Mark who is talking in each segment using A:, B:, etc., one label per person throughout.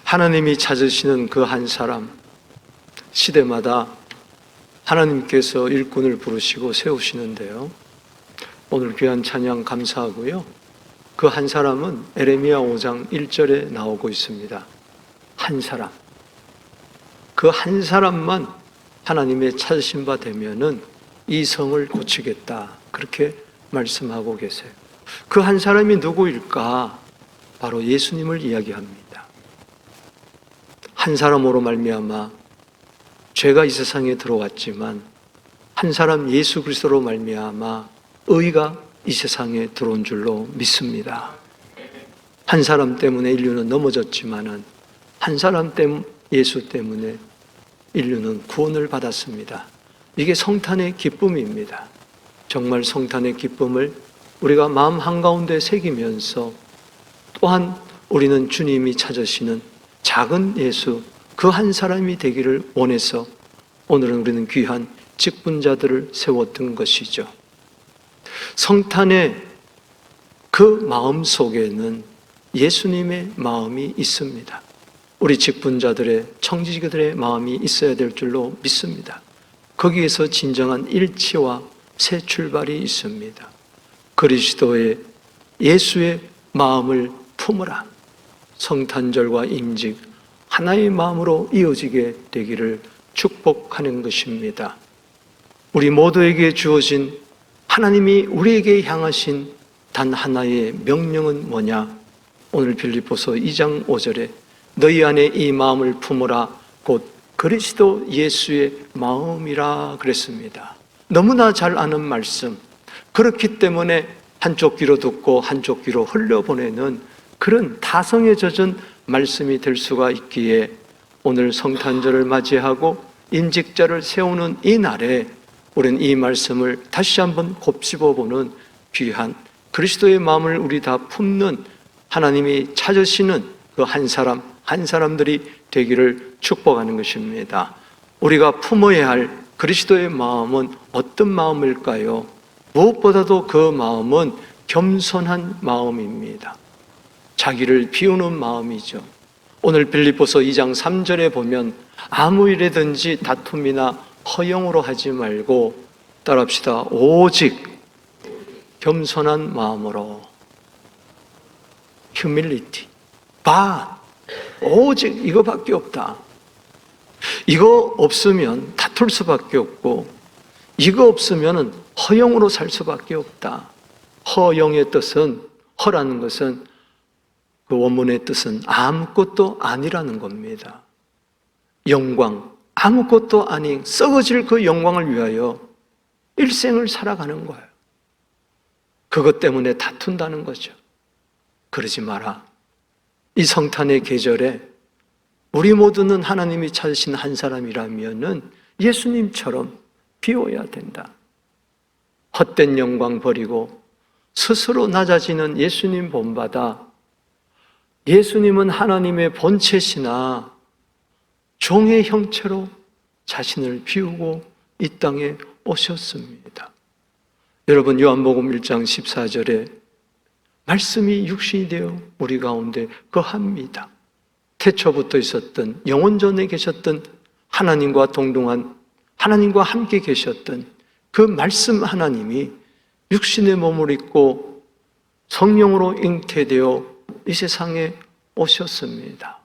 A: 하나님이 찾으시는 그 한 사람, 시대마다 하나님께서 일꾼을 부르시고 세우시는데요, 오늘 귀한 찬양 감사하고요. 그 한 사람은 에레미야 5장 1절에 나오고 있습니다. 한 사람. 그 한 사람만 하나님의 찾으신 바 되면은 이 성을 고치겠다, 그렇게 말씀하고 계세요. 그 한 사람이 누구일까? 바로 예수님을 이야기합니다. 한 사람으로 말미암아 죄가 이 세상에 들어왔지만 한 사람 예수 그리스도로 말미암아 의가 이 세상에 들어온 줄로 믿습니다. 한 사람 때문에 인류는 넘어졌지만은 한 사람 때문에, 예수 때문에 인류는 구원을 받았습니다. 이게 성탄의 기쁨입니다. 정말 성탄의 기쁨을 우리가 마음 한가운데 새기면서 또한 우리는 주님이 찾으시는 작은 예수, 그 한 사람이 되기를 원해서 오늘은 우리는 귀한 직분자들을 세웠던 것이죠. 성탄의 그 마음 속에는 예수님의 마음이 있습니다. 우리 직분자들의, 청지기들의 마음이 있어야 될 줄로 믿습니다. 거기에서 진정한 일치와 새 출발이 있습니다. 그리스도의, 예수의 마음을 품으라. 성탄절과 임직 하나의 마음으로 이어지게 되기를 축복하는 것입니다. 우리 모두에게 주어진 하나님이 우리에게 향하신 단 하나의 명령은 뭐냐? 오늘 빌립보서 2장 5절에 너희 안에 이 마음을 품으라 곧 그리스도 예수의 마음이라 그랬습니다. 너무나 잘 아는 말씀, 그렇기 때문에 한쪽 귀로 듣고 한쪽 귀로 흘려보내는 그런 다성에 젖은 말씀이 될 수가 있기에 오늘 성탄절을 맞이하고 임직자를 세우는 이 날에 우리는 이 말씀을 다시 한번 곱씹어보는 귀한 그리스도의 마음을 우리 다 품는 하나님이 찾으시는 그 한 사람, 한 사람들이 되기를 축복하는 것입니다. 우리가 품어야 할 그리스도의 마음은 어떤 마음일까요? 무엇보다도 그 마음은 겸손한 마음입니다. 자기를 비우는 마음이죠. 오늘 빌립보서 2장 3절에 보면 아무 일에든지 다툼이나 허영으로 하지 말고 따라합시다. 오직 겸손한 마음으로, humility, 오직 이거밖에 없다. 이거 없으면 다툴 수밖에 없고 이거 없으면 허영으로 살 수밖에 없다. 허영의 뜻은, 허라는 것은 그 원문의 뜻은 아무것도 아니라는 겁니다. 영광, 아무것도 아닌 썩어질 그 영광을 위하여 일생을 살아가는 거예요. 그것 때문에 다툰다는 거죠. 그러지 마라. 이 성탄의 계절에 우리 모두는 하나님이 찾으신 한 사람이라면은 예수님처럼 비워야 된다. 헛된 영광 버리고 스스로 낮아지는 예수님 본받아 예수님은 하나님의 본체시나 종의 형체로 자신을 비우고 이 땅에 오셨습니다. 여러분, 요한복음 1장 14절에 말씀이 육신이 되어 우리 가운데 거합니다. 태초부터 있었던, 영원전에 계셨던 하나님과 동등한, 하나님과 함께 계셨던 그 말씀 하나님이 육신의 몸을 입고 성령으로 잉태되어 이 세상에 오셨습니다.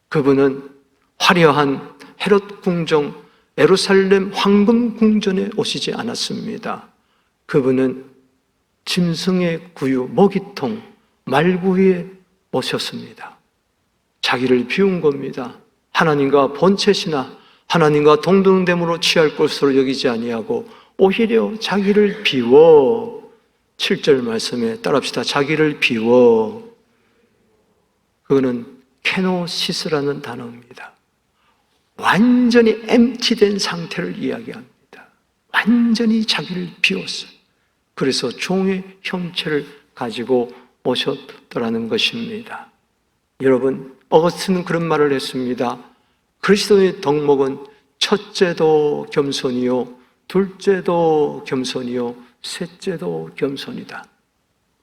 A: 그분은 화려한 헤롯 궁정, 예루살렘 황금 궁전에 오시지 않았습니다. 그분은 짐승의 구유, 먹이통, 말구에 오셨습니다. 자기를 비운 겁니다. 하나님과 본체시나 하나님과 동등됨으로 취할 것으로 여기지 아니하고 오히려 자기를 비워, 7절 말씀에 따라합시다. 자기를 비워. 그거는 케노시스라는 단어입니다. 완전히 엠티된 상태를 이야기합니다. 완전히 자기를 비웠어요. 그래서 종의 형체를 가지고 오셨더라는 것입니다. 여러분, 어거스틴은 그런 말을 했습니다. 그리스도의 덕목은 첫째도 겸손이요, 둘째도 겸손이요, 셋째도 겸손이다.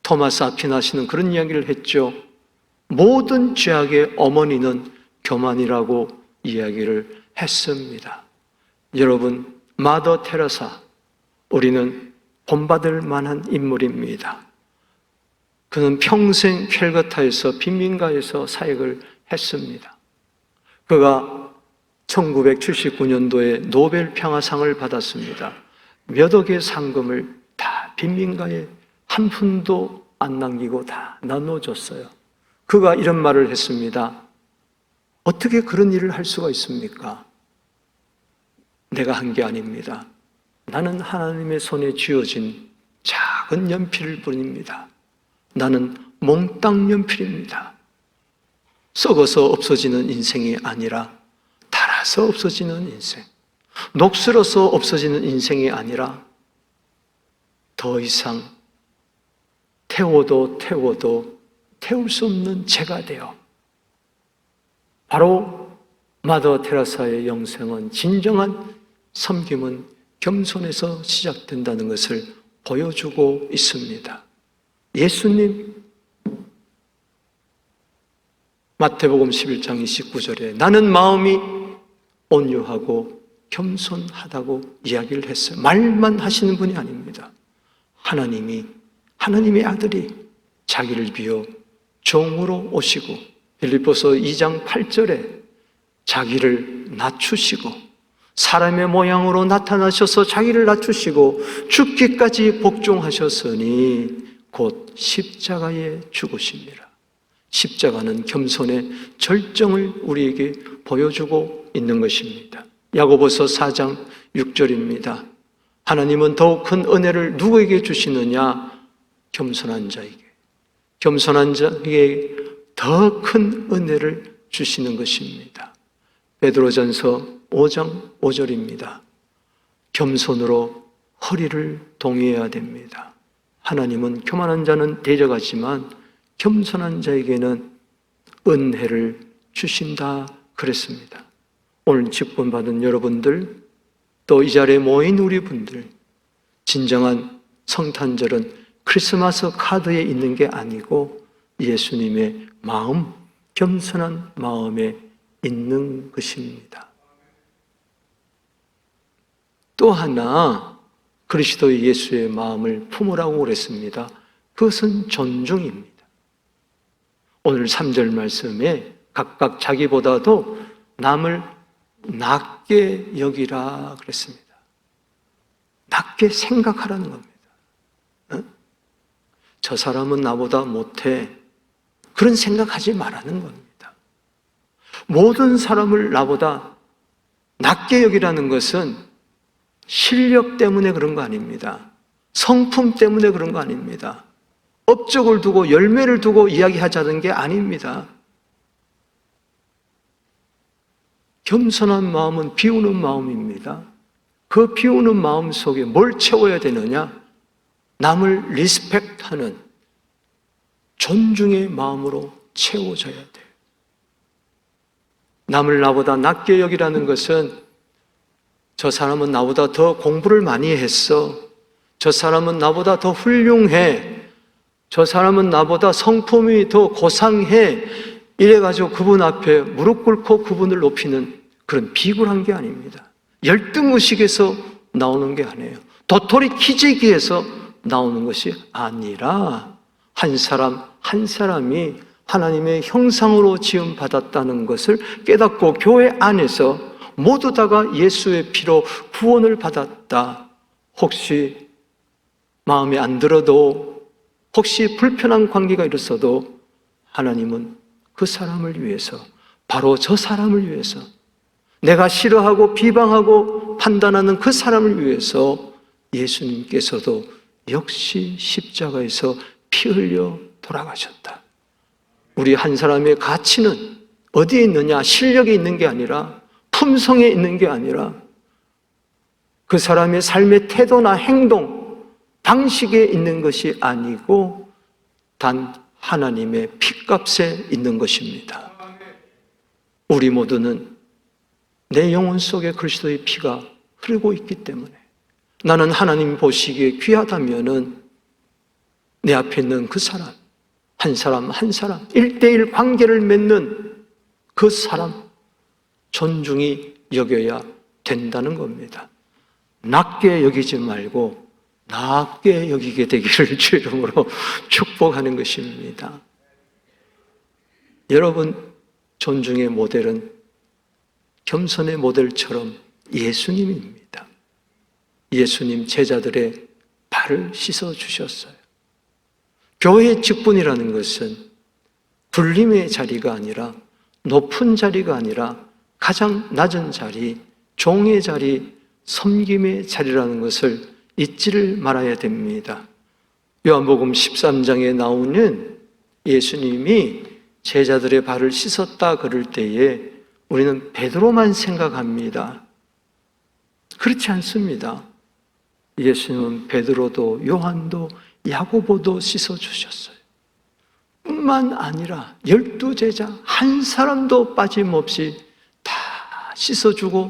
A: 토마스 아퀴나스는 그런 이야기를 했죠. 모든 죄악의 어머니는 교만이라고 이야기를 했습니다. 여러분, 마더 테레사, 우리는 본받을 만한 인물입니다. 그는 평생 캘커타에서 빈민가에서 사역을 했습니다. 그가 1979년도에 노벨 평화상을 받았습니다. 몇 억의 상금을 다 빈민가에 한 푼도 안 남기고 다 나눠줬어요. 그가 이런 말을 했습니다. 어떻게 그런 일을 할 수가 있습니까? 내가 한 게 아닙니다. 나는 하나님의 손에 쥐어진 작은 연필일 뿐입니다. 나는 몽땅 연필입니다. 썩어서 없어지는 인생이 아니라 닳아서 없어지는 인생, 녹슬어서 없어지는 인생이 아니라 더 이상 태워도 태울 수 없는 재가 되어, 바로 마더 테레사의 영생은, 진정한 섬김은 겸손에서 시작된다는 것을 보여주고 있습니다. 예수님, 마태복음 11장 29절에 나는 마음이 온유하고 겸손하다고 이야기를 했어요. 말만 하시는 분이 아닙니다. 하나님의 아들이 자기를 비워 종으로 오시고, 빌립보서 2장 8절에 자기를 낮추시고 사람의 모양으로 나타나셔서 자기를 낮추시고 죽기까지 복종하셨으니 곧 십자가에 죽으십니다. 십자가는 겸손의 절정을 우리에게 보여주고 있는 것입니다. 야고보서 4장 6절입니다. 하나님은 더욱 큰 은혜를 누구에게 주시느냐? 겸손한 자에게. 겸손한 자에게 더 큰 은혜를 주시는 것입니다. 베드로전서 5장 5절입니다. 겸손으로 허리를 동여해야 됩니다. 하나님은 교만한 자는 대적하지만 겸손한 자에게는 은혜를 주신다 그랬습니다. 오늘 직분받은 여러분들, 또 이 자리에 모인 우리 분들, 진정한 성탄절은 크리스마스 카드에 있는 게 아니고 예수님의 마음, 겸손한 마음에 있는 것입니다. 또 하나, 그리스도의 예수의 마음을 품으라고 그랬습니다. 그것은 존중입니다. 오늘 3절 말씀에 각각 자기보다도 남을 낮게 여기라 그랬습니다. 낮게 생각하라는 겁니다. 저 사람은 나보다 못해, 그런 생각하지 말라는 겁니다. 모든 사람을 나보다 낮게 여기라는 것은 실력 때문에 그런 거 아닙니다. 성품 때문에 그런 거 아닙니다. 업적을 두고 열매를 두고 이야기하자는 게 아닙니다. 겸손한 마음은 비우는 마음입니다. 그 비우는 마음 속에 뭘 채워야 되느냐? 남을 리스펙트하는 존중의 마음으로 채워져야 돼요. 남을 나보다 낮게 여기라는 것은 저 사람은 나보다 더 공부를 많이 했어, 저 사람은 나보다 더 훌륭해, 저 사람은 나보다 성품이 더 고상해, 이래가지고 그분 앞에 무릎 꿇고 그분을 높이는 그런 비굴한 게 아닙니다. 열등의식에서 나오는 게 아니에요. 도토리 키재기에서 나오는 것이 아니라 한 사람 한 사람이 하나님의 형상으로 지음받았다는 것을 깨닫고 교회 안에서 모두 다가 예수의 피로 구원을 받았다. 혹시 마음에 안 들어도, 혹시 불편한 관계가 있어도 하나님은 그 사람을 위해서, 바로 저 사람을 위해서, 내가 싫어하고 비방하고 판단하는 그 사람을 위해서 예수님께서도 역시 십자가에서 피 흘려 돌아가셨다. 우리 한 사람의 가치는 어디에 있느냐? 실력에 있는 게 아니라, 품성에 있는 게 아니라, 그 사람의 삶의 태도나 행동, 방식에 있는 것이 아니고 단 하나님의 피값에 있는 것입니다. 우리 모두는 내 영혼 속에 그리스도의 피가 흐르고 있기 때문에 나는 하나님 보시기에 귀하다면은 내 앞에 있는 그 사람, 한 사람 한 사람 1대1 관계를 맺는 그 사람 존중히 여겨야 된다는 겁니다. 낮게 여기지 말고 낮게 여기게 되기를 주 이름으로 축복하는 것입니다. 여러분, 존중의 모델은 겸손의 모델처럼 예수님입니다. 예수님 제자들의 발을 씻어주셨어요. 교회의 직분이라는 것은 불림의 자리가 아니라, 높은 자리가 아니라 가장 낮은 자리, 종의 자리, 섬김의 자리라는 것을 잊지를 말아야 됩니다. 요한복음 13장에 나오는 예수님이 제자들의 발을 씻었다 그럴 때에 우리는 베드로만 생각합니다. 그렇지 않습니다. 예수님은 베드로도 요한도 야고보도 씻어주셨어요. 뿐만 아니라 12제자 한 사람도 빠짐없이 다 씻어주고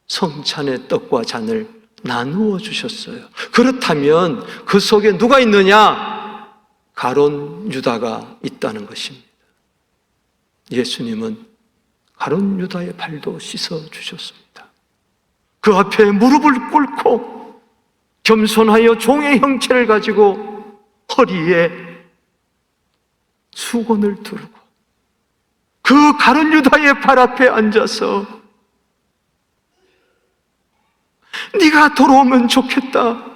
A: 성찬의 떡과 잔을 나누어 주셨어요. 그렇다면 그 속에 누가 있느냐? 가룟 유다가 있다는 것입니다. 예수님은 가룟 유다의 발도 씻어 주셨습니다. 그 앞에 무릎을 꿇고 겸손하여 종의 형체를 가지고 허리에 수건을 두르고 그 가룟 유다의 발 앞에 앉아서 네가 돌아오면 좋겠다.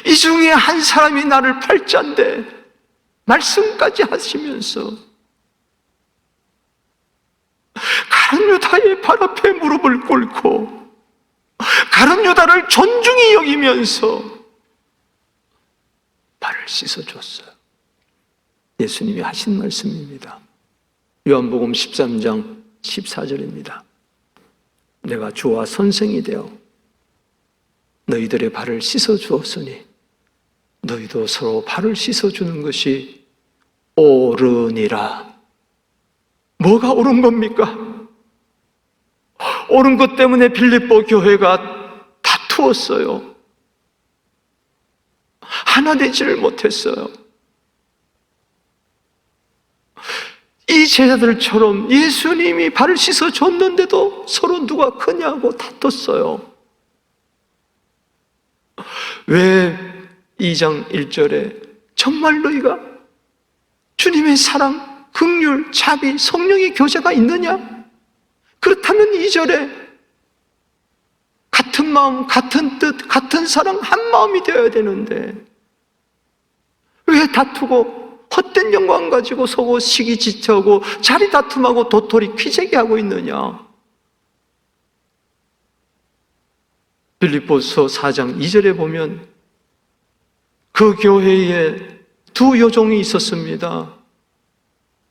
A: 이 중에 한 사람이 나를 팔자인데 말씀까지 하시면서 가룟 유다의 발 앞에 무릎을 꿇고 가룟 유다를 존중히 여기면서 발을 씻어줬어요. 예수님이 하신 말씀입니다. 요한복음 13장 14절입니다. 내가 주와 선생이 되어 너희들의 발을 씻어주었으니 너희도 서로 발을 씻어주는 것이 옳으니라. 뭐가 옳은 겁니까? 옳은 것 때문에 빌립보 교회가 다투었어요. 하나 되지를 못했어요. 이 제자들처럼 예수님이 발을 씻어줬는데도 서로 누가 크냐고 다퉜어요. 왜 2장 1절에 정말 너희가 주님의 사랑, 긍휼, 자비, 성령의 교제가 있느냐? 그렇다면 2절에 같은 마음, 같은 뜻, 같은 사랑, 한 마음이 되어야 되는데 왜 다투고 헛된 영광 가지고 서고 시기지체하고 자리 다툼하고 도토리 키재기하고 있느냐? 빌립보서 4장 2절에 보면 그 교회에 두 여종이 있었습니다.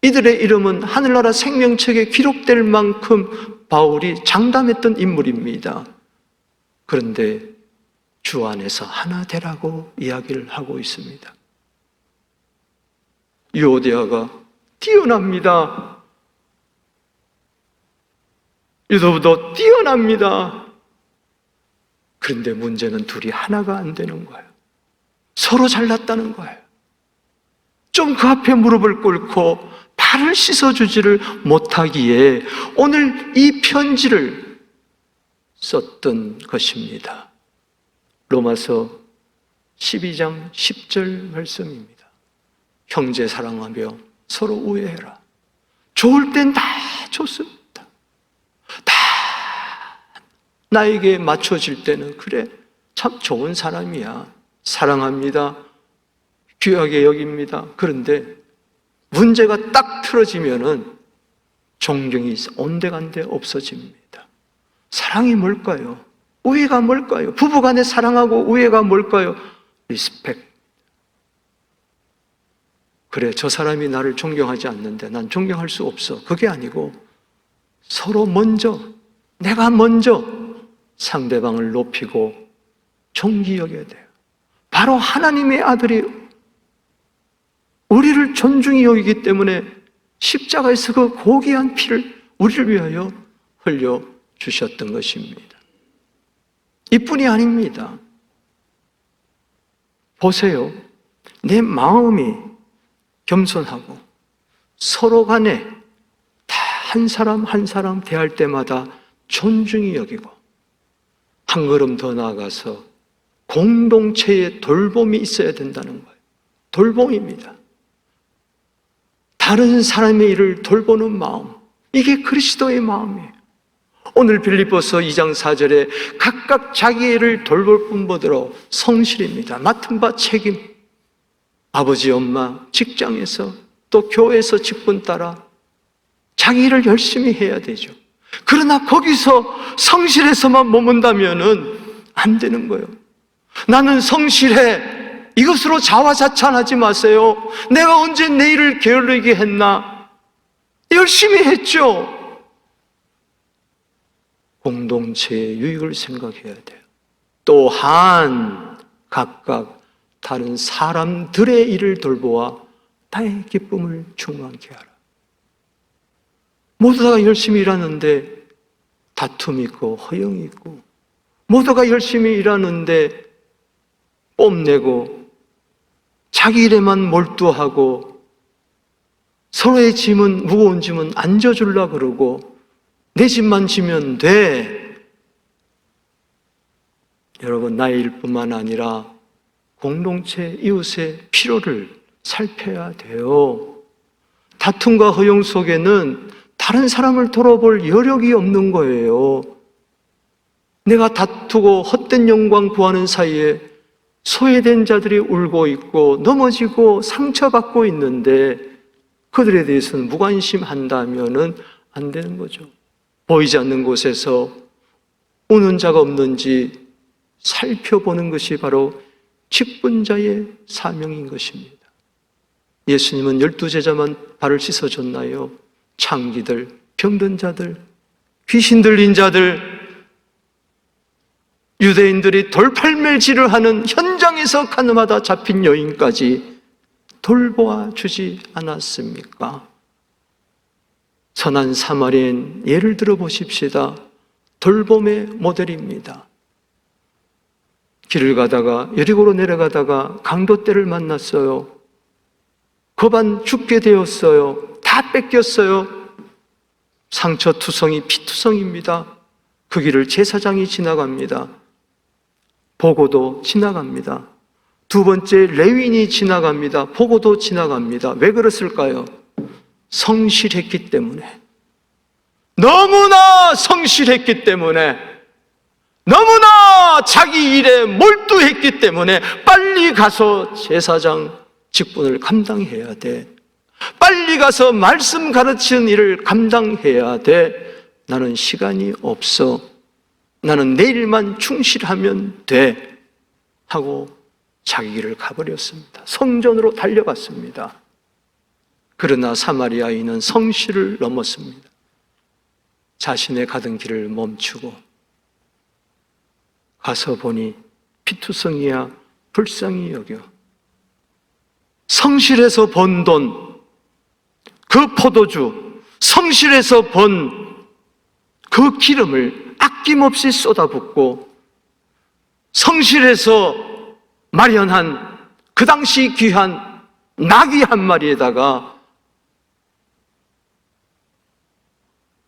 A: 이들의 이름은 하늘나라 생명책에 기록될 만큼 바울이 장담했던 인물입니다. 그런데 주 안에서 하나 되라고 이야기를 하고 있습니다. 유오디아가 뛰어납니다. 유도도 뛰어납니다. 그런데 문제는 둘이 하나가 안 되는 거예요. 서로 잘났다는 거예요. 좀 그 앞에 무릎을 꿇고 발을 씻어주지를 못하기에 오늘 이 편지를 썼던 것입니다. 로마서 12장 10절 말씀입니다. 형제 사랑하며 서로 우애해라. 좋을 땐 다 좋습니다. 다 나에게 맞춰질 때는 그래 참 좋은 사람이야. 사랑합니다. 귀하게 여깁니다. 그런데 문제가 딱 틀어지면은 존경이 온데간데 없어집니다. 사랑이 뭘까요? 우애가 뭘까요? 부부간에 사랑하고 우애가 뭘까요? 리스펙. 그래, 저 사람이 나를 존경하지 않는데 난 존경할 수 없어. 그게 아니고 서로 먼저, 내가 먼저 상대방을 높이고 존귀 여겨야 돼요. 바로 하나님의 아들이 우리를 존중히 여기기 때문에 십자가에서 그 고귀한 피를 우리를 위하여 흘려주셨던 것입니다. 이뿐이 아닙니다. 보세요. 내 마음이 겸손하고 서로 간에 다 한 사람 한 사람 대할 때마다 존중히 여기고 한 걸음 더 나아가서 공동체의 돌봄이 있어야 된다는 거예요. 돌봄입니다. 다른 사람의 일을 돌보는 마음, 이게 그리스도의 마음이에요. 오늘 빌립보서 2장 4절에 각각 자기 일을 돌볼 뿐보더러 성실입니다. 맡은 바 책임, 아버지 엄마 직장에서 또 교회에서 직분 따라 자기 일을 열심히 해야 되죠. 그러나 거기서 성실해서만 머문다면은 안 되는 거예요. 나는 성실해, 이것으로 자화자찬하지 마세요. 내가 언제 내 일을 게을르게 했나? 열심히 했죠. 공동체의 유익을 생각해야 돼요. 또한 각각 다른 사람들의 일을 돌보아 나의 기쁨을 충만케 하라. 모두가 열심히 일하는데 다툼이 있고 허영이 있고, 모두가 열심히 일하는데 뽐내고 자기 일에만 몰두하고 서로의 짐은, 무거운 짐은 안 져주려고 그러고 내 짐만 지면 돼. 여러분, 나의 일뿐만 아니라 공동체 이웃의 필요를 살펴야 돼요. 다툼과 허용 속에는 다른 사람을 돌아볼 여력이 없는 거예요. 내가 다투고 헛된 영광 구하는 사이에 소외된 자들이 울고 있고 넘어지고 상처받고 있는데 그들에 대해서는 무관심한다면은 안 되는 거죠. 보이지 않는 곳에서 우는 자가 없는지 살펴보는 것이 바로 직분자의 사명인 것입니다. 예수님은 12제자만 발을 씻어줬나요? 창기들, 병든 자들, 귀신 들린 자들, 유대인들이 돌팔매질을 하는 현장에서 가늠하다 잡힌 여인까지 돌보아 주지 않았습니까? 선한 사마리아인 예를 들어 보십시다. 돌봄의 모델입니다. 길을 가다가, 여리고로 내려가다가 강도떼를 만났어요. 거반 죽게 되었어요. 다 뺏겼어요. 상처투성이 피투성입니다. 그 길을 제사장이 지나갑니다. 보고도 지나갑니다. 두 번째 레위인이 지나갑니다. 보고도 지나갑니다. 왜 그랬을까요? 성실했기 때문에. 너무나 성실했기 때문에, 너무나 자기 일에 몰두했기 때문에 빨리 가서 제사장 직분을 감당해야 돼. 빨리 가서 말씀 가르치는 일을 감당해야 돼. 나는 시간이 없어. 나는 내일만 충실하면 돼. 하고 자기 길을 가버렸습니다. 성전으로 달려갔습니다. 그러나 사마리아인은 성실을 넘었습니다. 자신의 가던 길을 멈추고 가서 보니 피투성이야 불쌍히 여겨 성실해서 번 돈, 그 포도주, 성실해서 번 그 기름을 아낌없이 쏟아붓고 성실해서 마련한 그 당시 귀한 나귀 한 마리에다가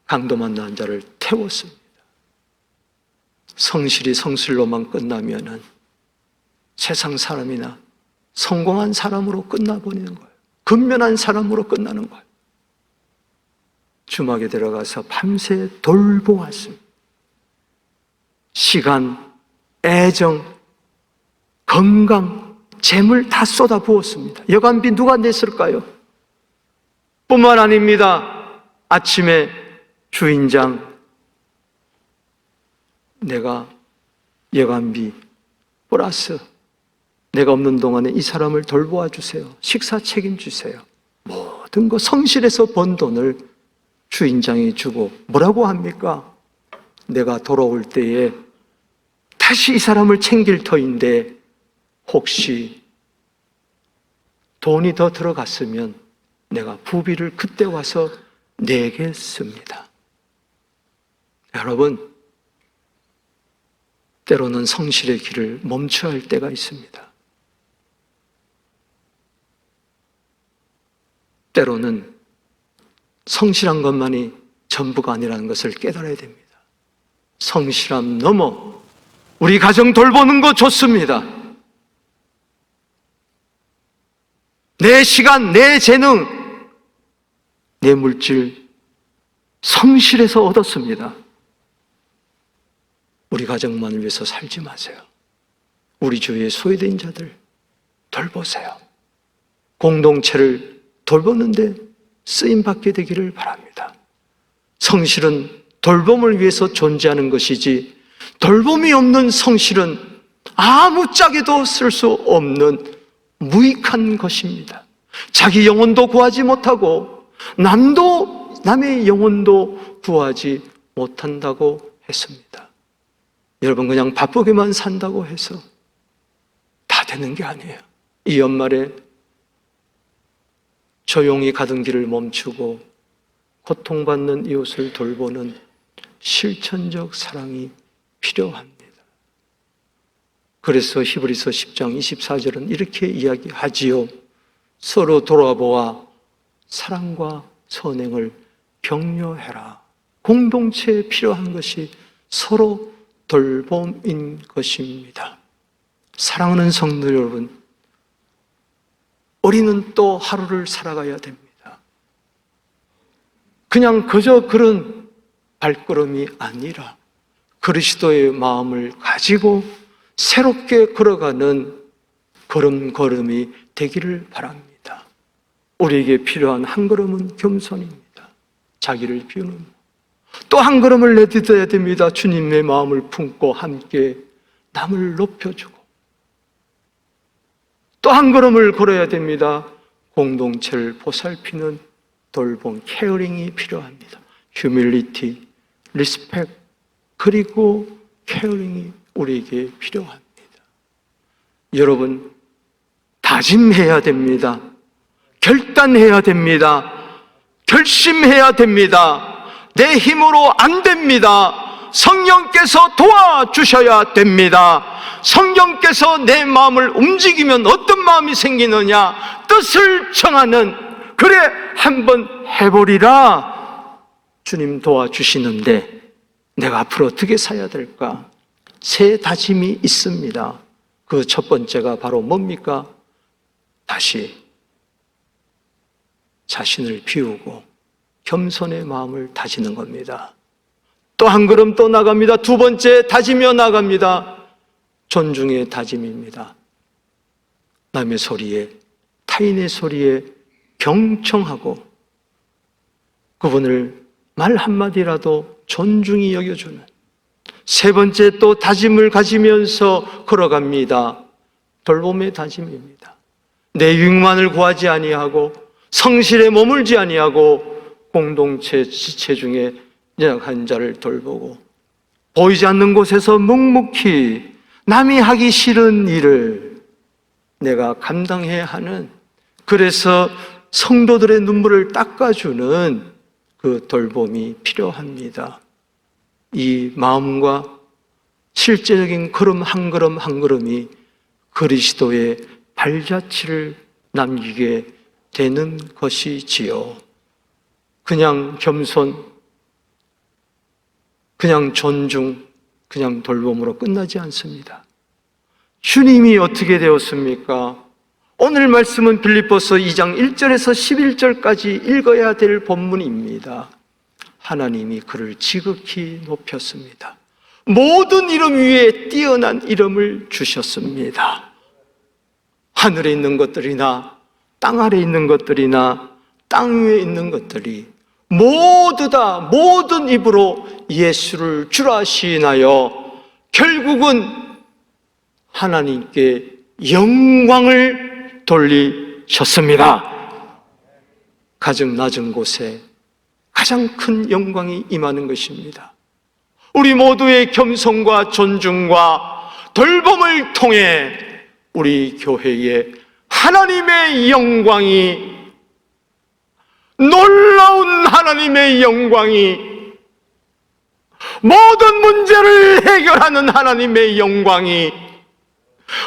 A: 강도 만난 자를 태웠습니다. 성실이 성실로만 끝나면은 세상 사람이나 성공한 사람으로 끝나버리는 거예요. 근면한 사람으로 끝나는 거예요. 주막에 들어가서 밤새 돌보았습니다. 시간, 애정, 건강, 재물 다 쏟아부었습니다. 여간비 누가 냈을까요? 뿐만 아닙니다. 아침에 주인장, 내가 여간비 플러스 내가 없는 동안에 이 사람을 돌보아 주세요. 식사 책임주세요. 모든 거 성실해서 번 돈을 주인장이 주고 뭐라고 합니까? 내가 돌아올 때에 다시 이 사람을 챙길 터인데 혹시 돈이 더 들어갔으면 내가 부비를 그때 와서 내겠습니다. 여러분, 때로는 성실의 길을 멈춰야 할 때가 있습니다. 때로는 성실한 것만이 전부가 아니라는 것을 깨달아야 됩니다. 성실함 넘어 우리 가정 돌보는 거 좋습니다. 내 시간, 내 재능, 내 물질 성실해서 얻었습니다. 우리 가정만을 위해서 살지 마세요. 우리 주위에 소외된 자들 돌보세요. 공동체를 돌보는데 쓰임받게 되기를 바랍니다. 성실은 돌봄을 위해서 존재하는 것이지 돌봄이 없는 성실은 아무짝에도 쓸 수 없는 무익한 것입니다. 자기 영혼도 구하지 못하고 남의 영혼도 구하지 못한다고 했습니다. 여러분, 그냥 바쁘게만 산다고 해서 다 되는 게 아니에요. 이 연말에 조용히 가던 길을 멈추고 고통받는 이웃을 돌보는 실천적 사랑이 필요합니다. 그래서 히브리서 10장 24절은 이렇게 이야기하지요. 서로 돌아보아 사랑과 선행을 격려해라. 공동체에 필요한 것이 서로 돌봄인 것입니다. 사랑하는 성도 여러분, 우리는 또 하루를 살아가야 됩니다. 그냥 그저 그런 발걸음이 아니라 그리스도의 마음을 가지고 새롭게 걸어가는 걸음걸음이 되기를 바랍니다. 우리에게 필요한 한 걸음은 겸손입니다. 자기를 비우는. 또 한 걸음을 내딛어야 됩니다. 주님의 마음을 품고 함께 남을 높여주고. 또 한 걸음을 걸어야 됩니다. 공동체를 보살피는 돌봄, 케어링이 필요합니다. 휴밀리티, 리스펙트, 그리고 케어링이 우리에게 필요합니다. 여러분, 다짐해야 됩니다. 결단해야 됩니다. 결심해야 됩니다. 내 힘으로 안 됩니다. 성령께서 도와주셔야 됩니다. 성령께서 내 마음을 움직이면 어떤 마음이 생기느냐? 뜻을 정하는, 그래 한번 해보리라. 주님 도와주시는데 내가 앞으로 어떻게 살아야 될까? 새 다짐이 있습니다. 그 첫 번째가 바로 뭡니까? 다시 자신을 비우고 겸손의 마음을 다지는 겁니다. 또 한 걸음 또 나갑니다. 두 번째, 다지며 나갑니다. 존중의 다짐입니다. 남의 소리에, 타인의 소리에 경청하고 그분을 말 한마디라도 존중히 여겨주는. 세 번째, 또 다짐을 가지면서 걸어갑니다. 돌봄의 다짐입니다. 내 유익만을 구하지 아니하고 성실에 머물지 아니하고 공동체 지체 중에 연약한 자를 돌보고 보이지 않는 곳에서 묵묵히 남이 하기 싫은 일을 내가 감당해야 하는, 그래서 성도들의 눈물을 닦아주는 그 돌봄이 필요합니다. 이 마음과 실제적인 걸음 한 걸음 한 걸음이 그리스도의 발자취를 남기게 되는 것이지요. 그냥 겸손, 그냥 존중, 그냥 돌봄으로 끝나지 않습니다. 주님이 어떻게 되었습니까? 오늘 말씀은 빌립보서 2장 1절에서 11절까지 읽어야 될 본문입니다. 하나님이 그를 지극히 높였습니다. 모든 이름 위에 뛰어난 이름을 주셨습니다. 하늘에 있는 것들이나 땅 아래에 있는 것들이나 땅 위에 있는 것들이 모두 다 모든 입으로 예수를 주라 시인하여 결국은 하나님께 영광을 돌리셨습니다. 가장 낮은 곳에 가장 큰 영광이 임하는 것입니다. 우리 모두의 겸손과 존중과 돌봄을 통해 우리 교회에 하나님의 영광이, 놀라운 하나님의 영광이, 모든 문제를 해결하는 하나님의 영광이,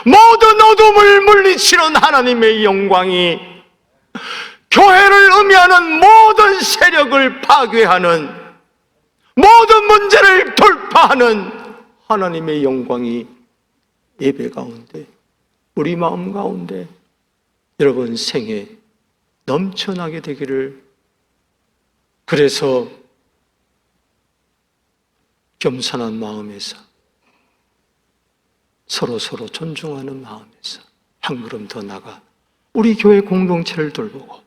A: 모든 어둠을 물리치는 하나님의 영광이, 교회를 의미하는 모든 세력을 파괴하는 문제를 돌파하는 하나님의 영광이 예배 가운데, 우리 마음 가운데 여러분 생에 넘쳐나게 되기를, 그래서 겸손한 마음에서 서로 존중하는 마음에서 한 걸음 더 나가 우리 교회 공동체를 돌보고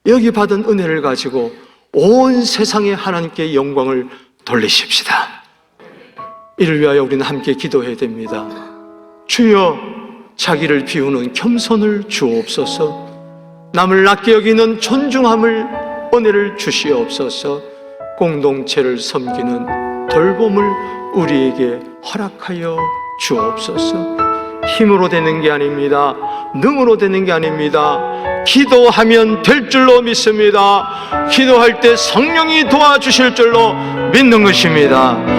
A: 여기 받은 은혜를 가지고 온 세상에 하나님께 영광을 돌리십시다. 이를 위하여 우리는 함께 기도해야 됩니다. 주여, 자기를 비우는 겸손을 주옵소서. 남을 낮게 여기는 존중함을, 은혜를 주시옵소서. 공동체를 섬기는 돌봄을 우리에게 허락하여 주옵소서. 힘으로 되는 게 아닙니다. 능으로 되는 게 아닙니다. 기도하면 될 줄로 믿습니다. 기도할 때 성령이 도와주실 줄로 믿는 것입니다.